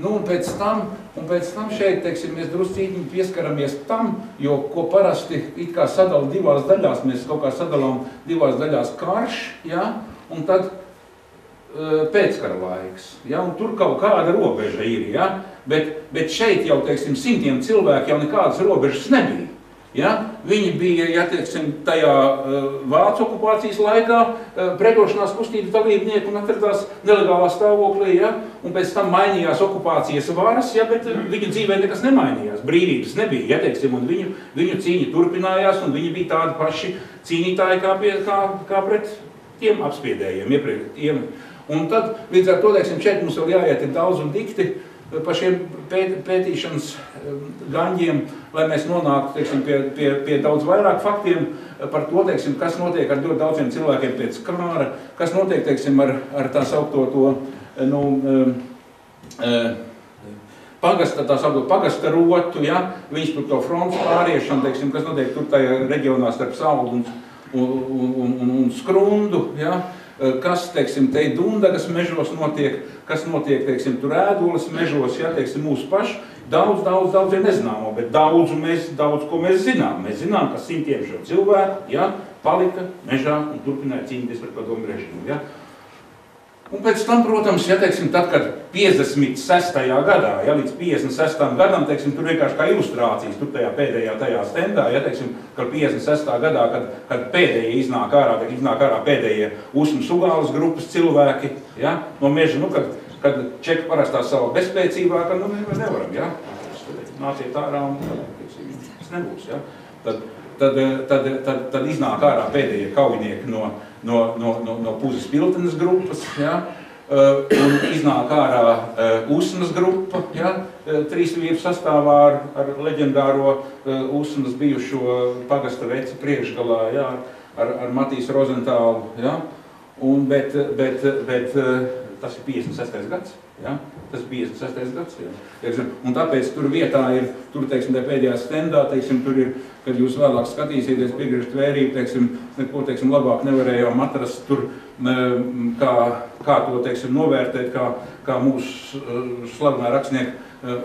Nu, un pēc tam šeit, teiksim, mēs druscītiņi pieskaramies tam, jo ko parasti it kā sadala divās daļās, mēs kaut kā sadalām divās daļās karš, ja, un tad pēckara laiks, ja, un tur kaut kāda robeža ir, ja, bet šeit jau, teiksim, simtiem cilvēku jau nekādas robežas nebija. Ja? Viņi bija, ja teiksim, tajā Vācu okupācijas laikā pretošanās kustību dalībnieki un atradās nelegālā stāvoklī, ja? Un pēc tam mainījās okupācijas varas, ja? Bet viņu dzīvē nekas nemainījās, brīvības nebija, ja teiksim, un viņu cīņa turpinājās, un viņi bija tādi paši cīnītāji kā pret tiem apspiedējiem, iepriekš. Un tad, līdz ar to, teiksim, šeit mums vēl jāiet daudz un dikti pa šiem pētīšanas gaņģiem, lai mēs nonāktu, teiksim, pie daudz vairāk faktiem par to, teiksim, kas notiek ar ļoti daudziem cilvēkiem pēc kara, kas notiek, teiksim, ar tā saukto to, nu, pagasta rotu, ja, viņš tur to fronts pāriešanu, teiksim, kas notiek tur tajā reģionā starp Saulu un Skrundu, ja, kas, teiksim, te Dundagas mežos notiek, kas notiek, teiksim, tur Ēdoles mežos, ja, teiksim, mūsu paši, daudz ir nezināmo, bet daudz, ko mēs zinām. Mēs zinām, ka simtiem šo cilvēku, ja, palika mežā un turpināja cīnīties pret padomu režīmu, ja. Un pēc tam, protams, ja, teiksim, tad, kad 56. gadā, ja, līdz 56. gadam, teiksim, tur vienkārši kā ilustrācijas, tur tajā stendā, ja, teiksim, kad 56. gadā, kad pēdējie iznāk ārā pēdējie Usmas Ugāles grupas cilvēki, ja, no meža, nu, kad čeki parastās savā bezspēcībā, ka, nu, mēs nevaram, ja, nāciet ārā un, teiksim, tas nebūs, ja, tad iznāk ārā pēdējie kaujinieki no Puzes Piltenes grupas, ja, un iznāk ārā Usmas grupa, ja, 3 vīru sastāvā ar leģendāro Usmas bijušo pagasta veci priekšgalā, ja, ar Matīs Rozentālu, ja, un, bet tas ir 56. gads, ja, tas ir 56. gads, ja, teiksim, un tāpēc tur vietā ir, tur, teiksim, tā pēdējā stendā, teiksim, tur ir, kad jūs vēlāk skatīsieties, piegriežat vērību, teiksim, neko, teiksim, labāk nevarējām atrast tur, kā to, teiksim, novērtēt, kā mūsu slavenā rakstnieka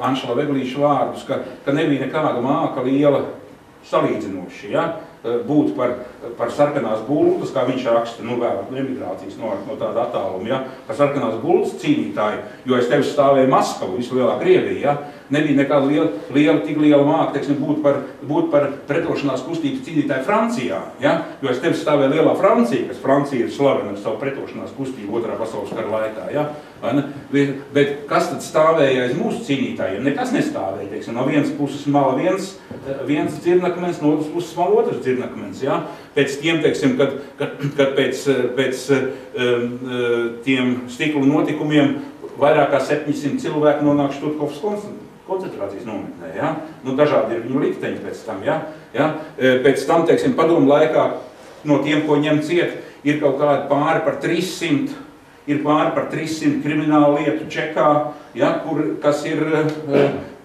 Anšela Veglīša vārdus, ka nebija nekāda māka liela salīdzinoši, ja, būt par sarkanās bultas, kā viņš raksta, nu, vēl emigrācijas no tāda attāluma, ja, par sarkanās bultas cīnītāju, jo aiz tevis stāvēja Maskavu, visu lielā Krievija, ja, nebija nekāda tik liela māka, teiksim, būt par pretošanās kustības cīnītāju Francijā, ja, jo aiz tevis stāvēja lielā Francija, kas Francija ir slavena ar savu pretošanās kustību Otrā pasaules kara laikā, ja, bet kas tad stāvēja aiz mūsu cīnītājiem? Nekas nestāvēja, teiksim, no vienas puses mala viens dzirnakmens, no otras puses mala otrs dzirnakmens, ja? Pēc tiem, teiksim, kad pēc tiem stiklu notikumiem vairāk kā 700 cilvēku nonāk Štuthovas koncentrācijas nometnē, ja? Nu, dažādi ir viņu likteņi pēc tam, ja? Ja? Pēc tam, teiksim, padomu laikā no tiem, ko ņem ciet, ir kaut kādi pāri par 300 kriminālu lietu Čekā, ja, kas ir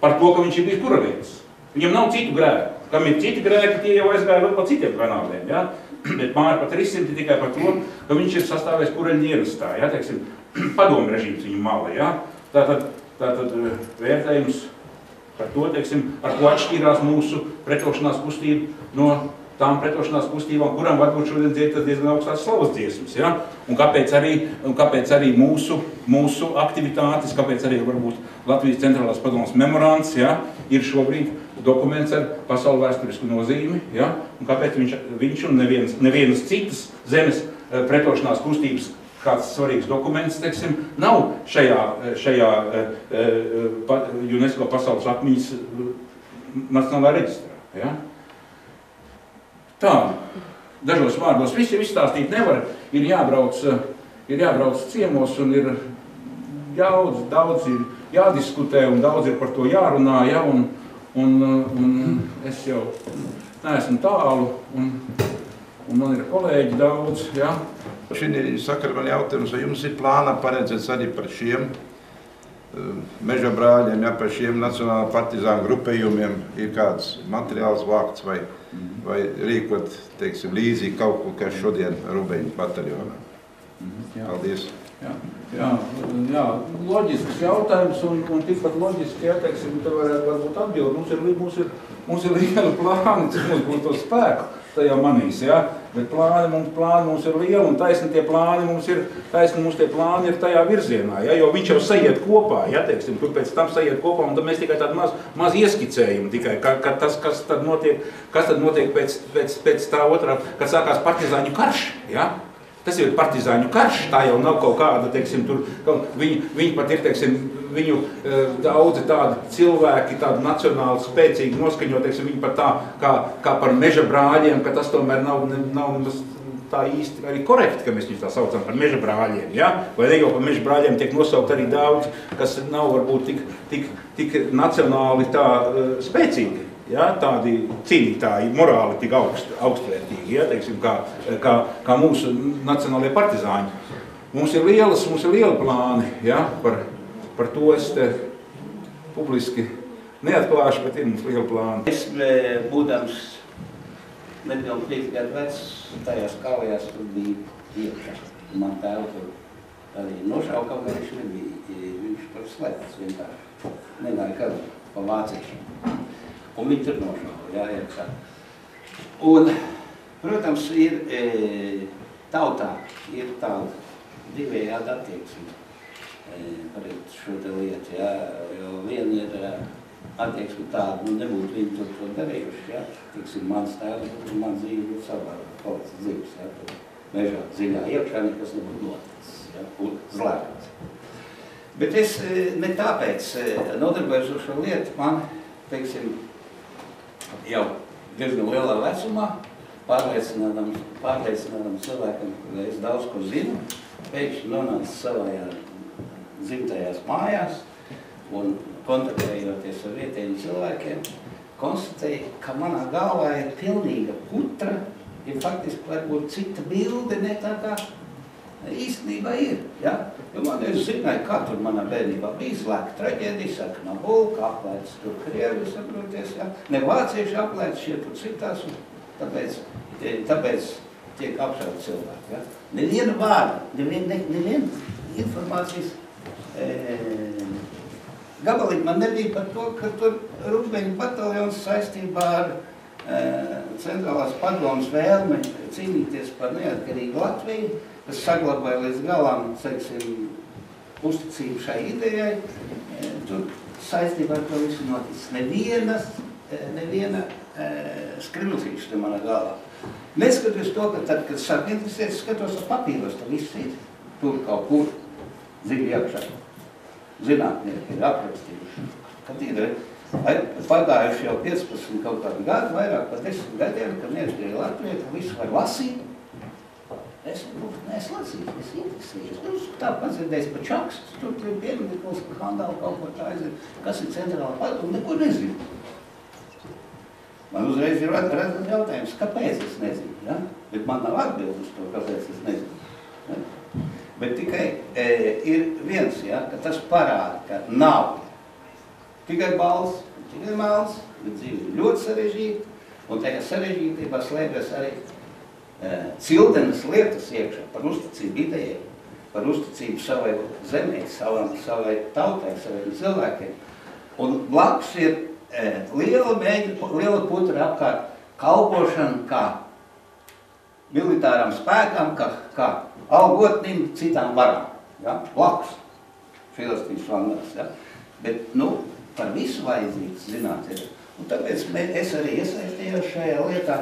par to, ka viņš ir bijis kuravietis. Viņam nav citu grēku. Kam ir citi grēki, tie jau aizgāja vēl pa citiem kanāliem, ja? Bet pāri par 300 tikai par to, ka viņš ir sastāvējis kureļu dienestā, ja, teiksim, padomu režīms viņu mala, ja? Tātad vērtējums par to, teiksim, ar ko atšķīrās mūsu pretošanās kustība no tām pretošanās kustībām, kurām varbūt šodien dzied diezgan augstās slavas dziesmas, ja? Un kāpēc arī mūsu aktivitātes, kāpēc arī varbūt Latvijas centrālās padomes memorands, ja, ir šobrīd dokuments ar pasaules vēsturisku nozīmi, ja? Un kāpēc viņš un nevienas citas zemes pretošanās kustības kāds svarīgs dokuments, teiksim, nav šajā UNESCO pasaules atmiņas nacionālā reģistrā, ja? Tā, dažos vārdos visu izstāstīt nevar, ir jābrauc ciemos un ir daudz ir jādiskutē un daudz ir par to jārunā, ja, un es jau neesmu tālu un man ir kolēģi daudz, ja. Šī sakara man jautājums, vai jums ir plānā paredzēts arī par šiem meža brāļiem, ja, par šiem nacionāla partizānu grupējumiem ir kāds materiāls vākts vai rīkot, teiksim, līdzīgi kaut ko, kas šodien Rubeņu bataljonā? Paldies. Jā, loģisks jautājums un tikpat loģiski, teiksim, te varbūt atbild. Mums ir liela plāni, cik mums būs to spēku tajā manīs, jā. Bet plāni mums ir liela un taisni tie plāni mums tie plāni ir tajā virzienā, jā, jo viņš jau sajiet kopā, jā, teiksim, tur pēc tam sajiet kopā un tad mēs tikai tādu maz ieskicējam tikai, ka tas, kas tad notiek pēc tā otrā, kad sākās partizāņu karš, jā. Tas ir partizāņu karš, tā jau nav kaut kāda, teiksim, tur, viņi pat ir, teiksim, viņu daudzi tādi cilvēki, tādi nacionāli spēcīgi noskaņot, teiksim, viņi pat tā, kā par meža brāļiem, ka tas tomēr nav tā īsti arī korekti, ka mēs viņus tā saucam par meža brāļiem, ja? Vai ne, jo par meža brāļiem tiek nosaukt arī daudz, kas nav varbūt tik nacionāli tā spēcīgi. Ja, tādi cīnītāji, morāli tik augstvērtīgi, ja, teiksim, kā mūsu nacionālie partizāņi. Mums ir liela plāni, ja, par to es te publiski neatklāšu, bet ir mums liela plāni. Es, būdams nepilnīgi 5 gadu vecs, tajās kaujās tur bija iekšā. Man tēvu tur arī nošauka, kaut kā viņš nebija, viņš tur slēpts vienkārši. Negāja kādu pa vāciešiem. Un viņi tur nošauja, jā, iekšā. Un, protams, ir tautā ir tāda divējāda attieksme pret šo te lietu, jā, jo viena ir attieksme tāda, nebūtu viņi tur to darījuši, jā. Tiksim, mans tēvs, man dzīve būtu savā palicis dzīves, jā, tur mežā dziļā iekšā nekas nebūtu noticis, jā, un zlēkats. Bet es ne tāpēc nodarbojos uz šo lietu, man, teiksim, jau diezgan lielā vecumā, pārliecinādam cilvēkam, ka es daudz ko zinu, pēkšņi nonāca savajā dzimtajās mājās un kontaktējoties ar vietējiem cilvēkiem, konstatēju, ka manā galvā ir pilnīga putra, ir faktiski varbūt cita bilde, ne tā kā īstenībā ir, ja? Jo man es zināju, kā tur manā bērnībā bija slēgta traģēdija, saka, Nabulka, aplēts tur Krievi, saproties, ja? Ne vācieši aplēts šie tur citās, un tāpēc tiek apšauti cilvēki, ja? Neviena vārda, neviena informācijas gabalīgi man nebija par to, ka tur Rūbeņu bataljons saistībā ar centrālās padomas vēlmi cīnīties par neatkarīgu Latviju, kas saglabāja līdz galām, teiksim, uzticību šai idejai, tur saistībā ar to visu noticis. Neviena skrimulzīša te manā galvā. Neskatoties to, ka tad, kad sāk interesēt, skatos ar papīros, tad viss ir tur kaut kur dziļi iekšā. Zinātnieki ir aprakstījuši, kad ir pagājuši jau 15 kaut kādu gadu, vairāk par 10 gadiem, kad neatkarīga Latvija, ka visu var lasīt. Es lasīju, es interesēju. Es tā padzirdējis pa Čakstas, tur ir pieminiekos, ka Handāla kaut ko tā aizir, kas ir centrāla padoma, neko nezinu. Man uzreiz ir redzams jautājums, kāpēc es nezinu, ja? Bet man nav atbildi uz to, kāpēc es nezinu. Ja? Bet tikai ir viens, ja, ka tas parāda, ka nav tikai balss, tikai melns, bet dzīve ir ļoti sarežģīta, un tajā sarežģītībā slēpjas arī cildenas lietas iekšā par uzticību idejai, par uzticību savai zemē, savai tautai, saviem cilvēkiem. Un blakus ir liela putra apkārt kalpošana kā militāram spēkam, kā algotnim citām varām. Ja? Blakus. Filistīs vandās. Ja? Bet, par visu vajadzīgs zināt ir. Un tāpēc es arī iesaistījos šajā lietā,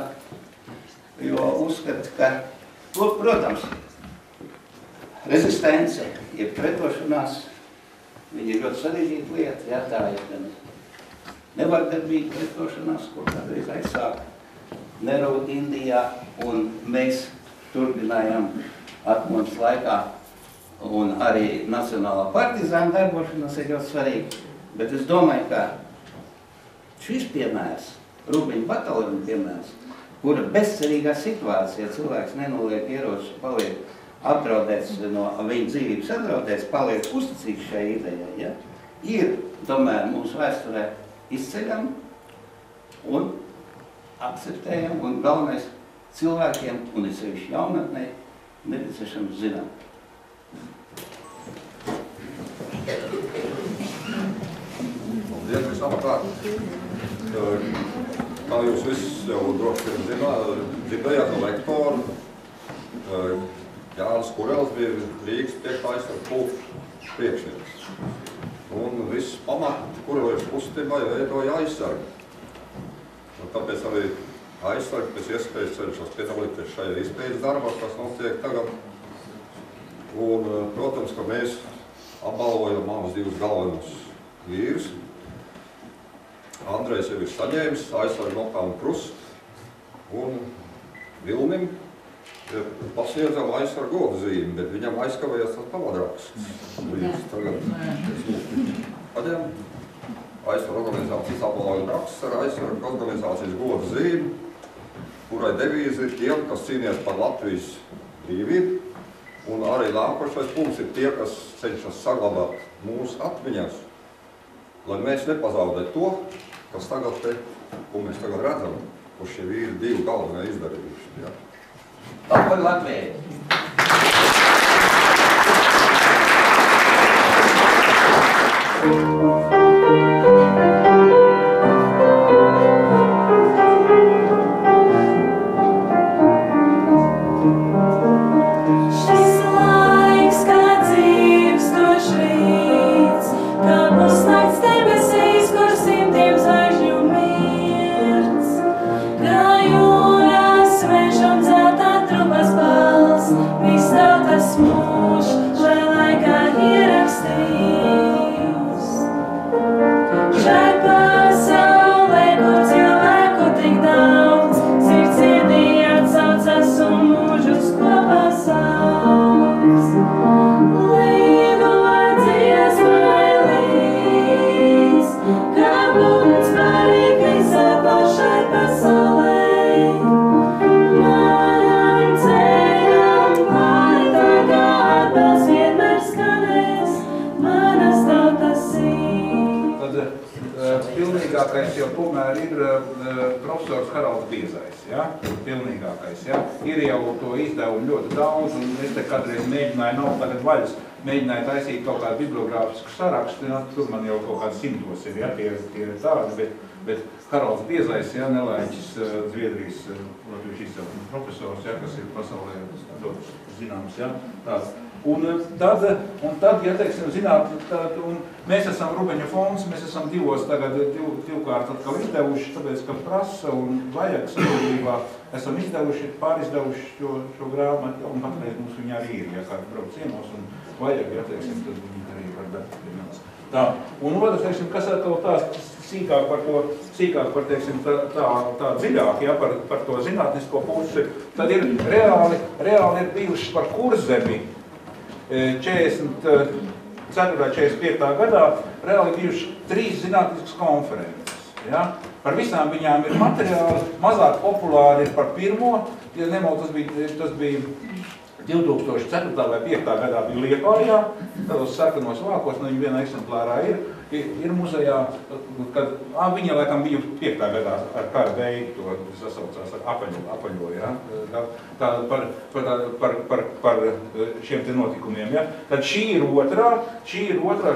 jo uzskatu, ka, protams, rezistence, jeb pretošanās, viņa ir ļoti sarežģīta lieta, ja, tā ir gan nevardarbīga pretošanās, ko kādreiz aizsāk Nehru Indijā, un mēs turpinājām atmodas laikā, un arī Nacionālā partizāna darbošanās ir ļoti svarīga. Bet es domāju, ka šis piemērs, Rūbeņu bataljona piemērs, kura bezcerīgā situācijā cilvēks nenoliek ieročus, paliek apdraudēts no viņa dzīvības apdraudēts, paliek uzticīgs šai idejai, ja? Ir tomēr mūsu vēsturē izceļam un akceptējam, un galvenais cilvēkiem, un es sevišķi jaunatnē, nepieciešams zināt. Paldies, vislabāk. Kā jūs viss jau droši vien dzirdējāt no lektora, Jānis Kurels bija Rīgas priekšā aizsargu pulka priekšnieks. Un viss pamati Kureliešu kustībai veidoja aizsargi. Un tāpēc arī aizsargi pēc iespējas cenšas piedalīties šajā izpējas darbā, kas notiek tagad. Un, protams, ka mēs apbalvojam abus divus galvenos vīrus. Andrejs jau ir saņēmis aizsargu nopelnu krustu un Vilnim pasniedzam aizsargu goda zīmi, bet viņam aizkavējās tas pavadraksts. Viņš tagad paņem aizsargu organizācijas apbalvojuma raksts ar aizsargu organizācijas goda zīmi, kurai devīze ir tiem, kas cīnījās par Latvijas brīvību, un arī nākošais punkts ir tie, kas cenšas saglabāt mūsu atmiņās, lai mēs nepazaudētu to, kas tagad te, ko mēs tagad redzam, ko šie vīri divi galvenie izdarījuši. Ja. Par Latviju! Pilnīgākais jau tomēr ir profesors Haralds Biezais, ja? Pilnīgākais, ja? Ir jau to izdevumu ļoti daudz, un es te kādreiz mēģināju, nav tagad vaļas, mēģināju taisīt kaut kādu bibliogrāfisku sarakstu, ja? Tur man jau kaut kāds 100 ir, ja? Tie ir tādi, bet Haralds Biezais, ja? Nelaiķis Zviedrijas latviešu izcelsmes profesors, ja? Kas ir pasaulē ļoti zināms, ja? Tāds. Un tad, ja teiksim, zināt, un mēs esam Rubeņa fonds, mēs esam divkārt atkal izdevuši, tāpēc, ka prasa un vajag sabiedrībā, esam izdevuši, pārizdevuši šo grāmatu, un patreiz mums viņa arī ir, ja kāds brauc ciemos un vajag, ja teiksim, tad viņi arī var dāt. Tā, un otrs, teiksim, kas atkal tās sīkāk par teiksim, tā dziļāk, ja, par to zinātnisko pusi, tad ir reāli ir bijušas par Kurzemi, 44. 45. gadā reāli bijuši 3 zinātniskas konferences. Ja? Par visām viņām ir materiāli, mazāk populāri ir par pirmo, ja nemaldu, tas bija 2004. vai 2005. gadā bija Liepājā, tādos sarkanos vākos, no viņa vienā eksemplārā ir muzejā, kad viņa laikam bija 5. gadā ar kādu veidu to sasaucās ar apaļo, ja? Tā par šiem te notikumiem. Ja? Tad šī ir otrā,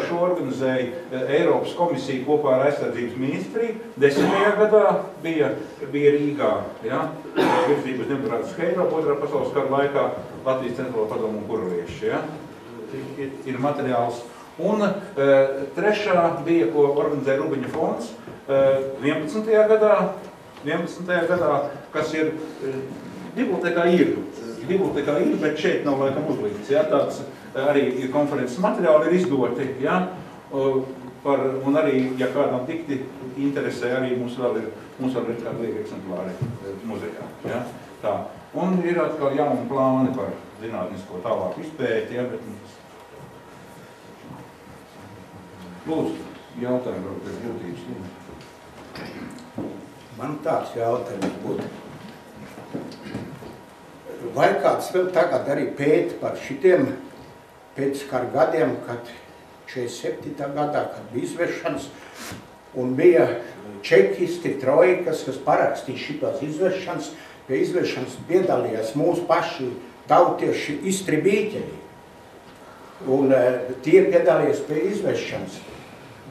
šo organizēja Eiropas komisija kopā ar aizsardzības ministriju, 10. gadā bija Rīgā, ja? Virzība uz demokrātisku Eiropu, 2. pasaules kara laikā Latvijas Centrālo padomu un kurlieši, ja? Ir materiāls. Un trešā bija, ko organizēja Rubeņa fonds 11. gadā, kas ir, bibliotēkā ir, bet šeit nav laikam uzlikts, ja, tāds arī konferences materiāli ir izdoti, ja, un arī, ja kādam tikti interesē, arī mums vēl ir kādi lieki eksemplāri muzejā, ja, tā. Un ir atkal jauni plāni par zinātnisko tālāk izpēti, ja, bet lūdzu, jautājumi vēl pēc būtības. Man tāds jautājums būtu. Vai kāds vēl tagad arī pēta par šitiem pēckara gadiem, kad 47. gadā, kad bija izvešanas, un bija čekisti, trojkas, kas parakstīja šitās izvešanas, pie izvešanas piedalījās mūsu paši tautieši iztribīķeļi. Un tie piedalījās pie izvešanas.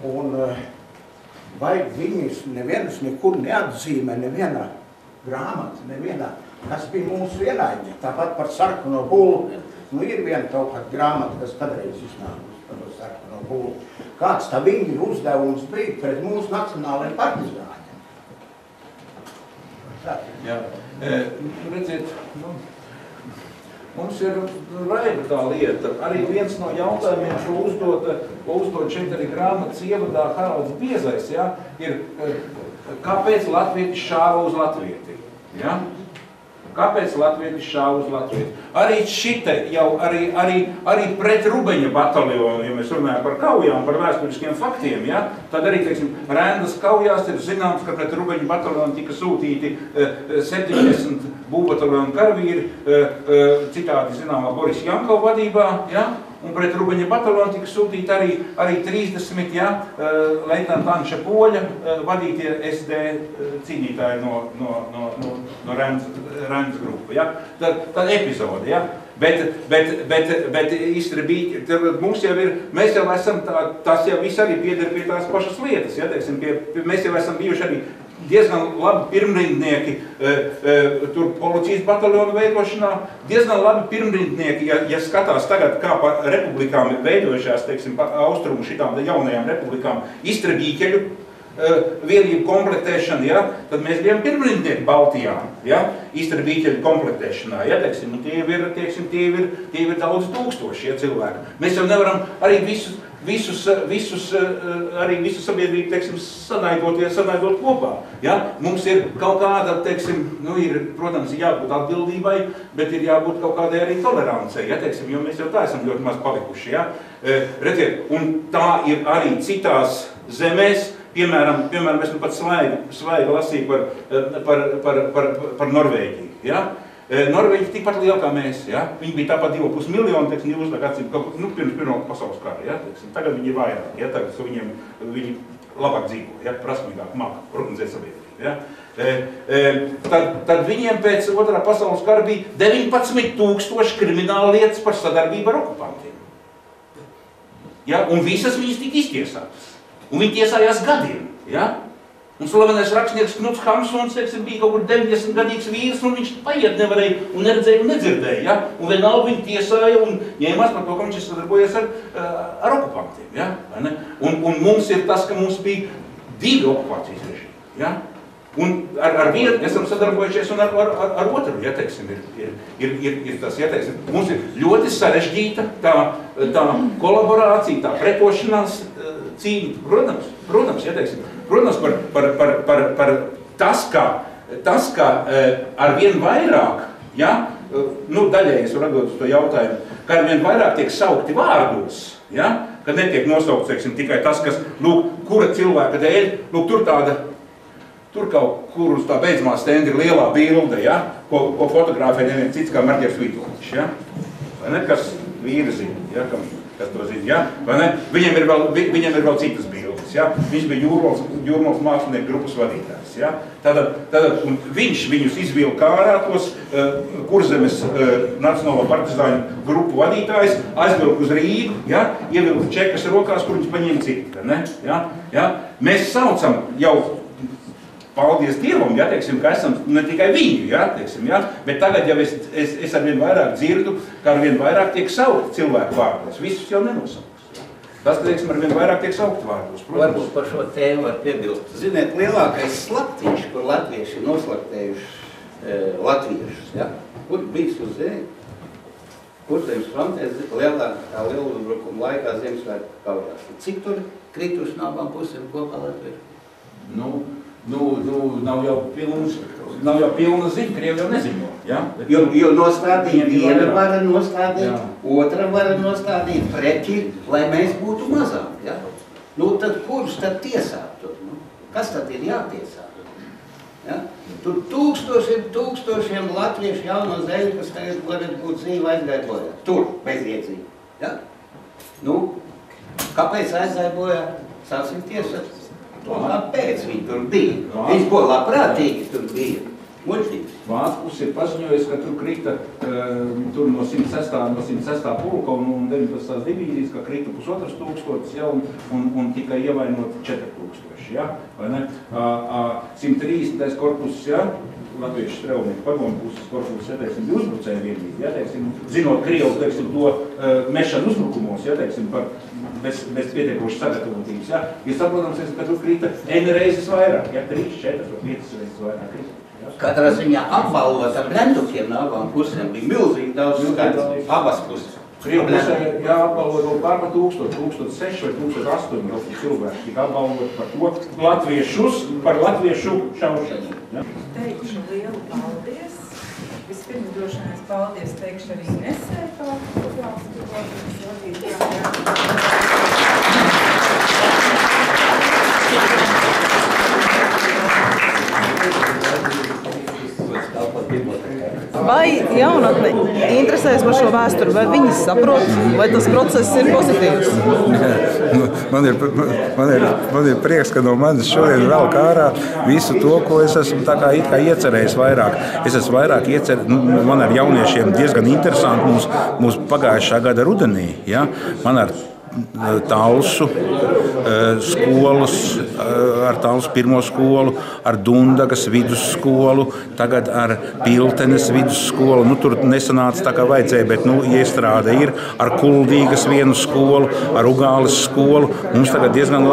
Un vai viņus nevienus nekur neatzīmē, nevienā grāmata, nevienā, kas bija mūsu ienaidnieki. Tāpat par sarkano bulli. Nu, ir viena kaut kāda grāmata, kas kādreiz iznākusi par sarkano bulli. Kāds tā viņa uzdevums bija pret mūsu nacionālajiem partizāņiem? Jā, redziet, mums ir raiba tā lieta. Arī viens no jautājumiem, ko uzdod šeit arī grāmatas ievadā Haralds Biezais, ja, ir, kāpēc latvietis šāva uz latvieti? Ja? Kāpēc latvietis šāva uz latvieti? Arī šite jau, arī pret Rubeņa bataljonu, ja mēs runājam par kaujām, par vēsturiskiem faktiem, ja, tad arī, teiksim, Rendas kaujās ir zināms, ka pret Rubeņa bataljonu tika sūtīti 70 būvbataljonu karavīri, citādi zināmā Boris Jankova vadībā, ja, un pret Rubeņa bataljonu tika sūtīti arī 30, ja, leitnanta Anša Poļa vadītie SD cīnītāji no Rendas grupa, ja. Tad epizode, ja. Bet izstribīgi, mums jau ir, mēs jau esam, tas jau viss arī pieder pie tās pašas lietas, ja, teiksim, mēs jau esam bijuši arī diezgan labi pirmrindnieki tur policijas bataljonu veidošanā, diezgan labi pirmrindnieki, ja skatās tagad, kā pa republikām veidojušās, teiksim, pa austrumu šitām jaunajām republikām, izstribīkeļu vienību komplektēšana, ja, tad mēs bijām pirmrindnieki Baltijā, ja, izstribīkeļu komplektēšanā, ja, teiksim, un tie ir daudz tūkstoši, ja, cilvēki. Mēs jau nevaram arī visus sabiedrību, teiksim, sanaidot kopā, ja. Mums ir kaut kāda, teiksim, nu, ir, protams, jābūt atbildībai, bet ir jābūt kaut kādai arī tolerancei, ja, teiksim, jo mēs jau tā esam ļoti maz palikuši, ja. Redziet, un tā ir arī citās zemēs. Piemēram, es nu pat svaigi lasīju par Norvēģiju. Ja? Norvēģija tikpat liela kā mēs. Ja? Viņi bija tāpat 2,5 miljoni, teiksim, pirms Pirmā pasaules kara. Ja? Teiksim, tagad viņi ir vairāk. Ja? Tagad viņi labāk dzīvo, ja? Prasmīgāk māk organizēt sabiedrību. Ja? Tad viņiem pēc Otrā pasaules kara bija 19,000 krimināla lietas par sadarbību ar okupantiem. Ja? Un visas viņas tika iztiesātas. Un viņi tiesājās gadiem, ja? Un slavenais rakstnieks Knuts Hamsuns, teiksim, bija kaut kur 90-gadīgs vīrs, un viņš paiet nevarēja un neredzēja un nedzirdēja, ja? Un vienalga viņi tiesāja un ņēmās par to, ka viņš sadarbojies ar okupantiem, ja? Un mums ir tas, ka mums bija 2 okupācijas režīmi, ja? Un ar vienu esam sadarbojušies un ar otru, ja, teiksim, ir tas, ja, teiksim, mums ir ļoti sarežģīta tā kolaborācija, tā pretošanās cīņa, protams, ja, teiksim, protams, par tas, ka ar vien vairāk, ja, nu, daļēji es varu atbildēt uz to jautājumu, ka ar vien vairāk tiek saukti vārdos, ja, ka netiek nosaukts, teiksim, tikai tas, kas, lūk, kura cilvēka dēļ, lūk, tur kaut kur uz tā beidzamā stenda ir lielā bilde, ja, ko fotografē neviens cits kā Marģers Vitoļiņš, ja, vai ne, kas vīri zina, ja, kas to zina, ja, vai ne, viņiem ir vēl citas bildes, ja, viņš bija Jūrmals mākslinieku grupas vadītājs, ja, tātad un viņš viņus izvilka ārā tos Kurzemes Nacionālo partizāņu grupu vadītājs, aizvilka uz Rīgu, ja, ievilka čekas rokās, kur viņš paņēma citu, ne, ja, mēs saucam jau paldies Dievam, ja, teiksim, ka esam ne tikai viņu, ja, teiksim, ja, bet tagad jau es arvien vairāk dzirdu, ka arvien vairāk tiek saukt cilvēku vārdos. Visus jau nenosauks. Tas, teiksim, arvien vairāk tiek saukt vārdos. Varbūt par šo tēmu var piebilst. Ziniet, lielākais slaktiņš, kur latvieši ir noslaktējuši latviešus, ja, kur bijis uz zemi, Kurzemes frontē lielākā lieluzbrukuma laikā Ziemassvētku kaujās. Cik tur krituši no abām pusēm kopā latvieši? Nav jau pilna ziņa, Krievi jau neziņo, ja? Jo nostādīt viena vara nostādīt, otra vara nostādīt preķi, lai mēs būtu mazāk, ja? Nu, tad kurus tad tiesāt tur? Nu? Kas tad ir jātiesā? Ja? Tur tūkstošiem latviešu jauno zeļu, kas tagad varētu būt dzīve aizgāja bojā. Tur, bezjēdzīgi, ja? Nu, kāpēc aizgāja bojā? Sāksim tiesāt. Kāpēc viņi tur bija? Viņš bija labprātīgi tur bija. Muļķības. Vācu puse ir paziņojusi, ka tur krita tur no 106. pulka un 19. divīzijas, ka krita 1500, ja, un tikai ievainot 4000, ja, vai ne? 130. korpus, ja, Latviešu strelnieku padomu puses korpusu, ja, teiksim, uzbrucēju vienīgi, ja, teiksim, zinot Krievu, teiksim, to mešanu uzbrukumos, ja, teiksim, par bez pietiekošas sagatavotības, ja, ir saprotams, ka tur krita N reizes vairāk, ja, 3, 4, 5 reizes vairāk krita. Katrā ziņā apbalvot ar blendukiem no abām pusēm bija milzīgi daudz skaits, abas puses. Krievu pusē jāapbalvot vēl pār 1000, 1006 vai 1008 cilvēki tika apbalvot par to par latviešu šaušanu. Ja? Teikšu lielu paldies. Vispirms došanās paldies teikšu arī Nesē, Vai jaunatne interesēs par šo vēsturi, vai viņi saprot, vai tas process ir pozitīvs? Man ir prieks, ka no manis šodien vēl ārā visu to, ko es esmu tā kā iecerējis vairāk. Es esmu vairāk iecerējis, man ar jauniešiem diezgan interesanti mūsu pagājušā gada rudenī. Ja? Man ar Talsu skolas, ar Talsu pirmo skolu, ar Dundagas vidusskolu, tagad ar Piltenes vidusskolu. Nu, tur nesanāca tā kā vajadzēja, bet iestrāde ir ar Kuldīgas vienu skolu, ar Ugāles skolu. Mums tagad diezgan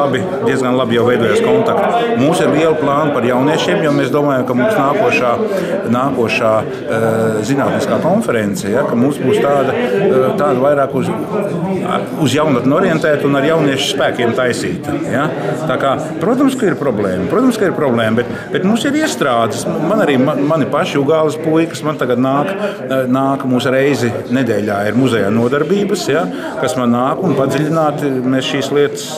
labi jau veidojas kontakti. Mums ir liela plāna par jauniešiem, jo mēs domājam, ka mums nākošā zinātniskā konference, ja, ka mums būs tāda vairāk uz jaunatni orientēta un ar jauniešu spēkiem taisīta. Ja? Tā kā, protams, ka ir problēma, bet mums ir iestrādes. Man arī mani paši Ugāles puikas, man tagad nāk mūsu reizi nedēļā ir muzejā nodarbības, ja? Kas man nāk un padziļināti mēs šīs lietas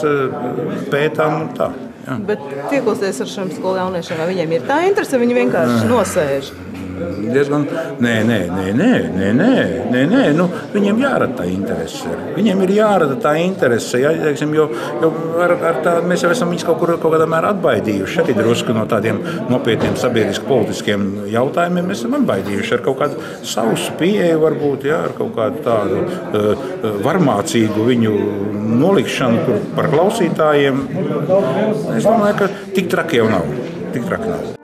pētām un tā. Ja? Bet tiekoties ar šiem skolu jauniešiem, vai viņiem ir tā interese, viņi vienkārši nosēž? Diezgan, nē, nu, viņiem jārada tā interese. Viņiem ir jārada tā interese, ja, teiksim, jo ar tā, mēs jau esam viņus kaut kādā mērā atbaidījuši. Arī drusku no tādiem nopietniem sabiedriski-politiskiem jautājumiem mēs esam atbaidījuši ar kaut kādu sausu pieeju, varbūt, ja, ar kaut kādu tādu varmācīgu viņu nolikšanu tur par klausītājiem. Es domāju, ka tik traki jau nav.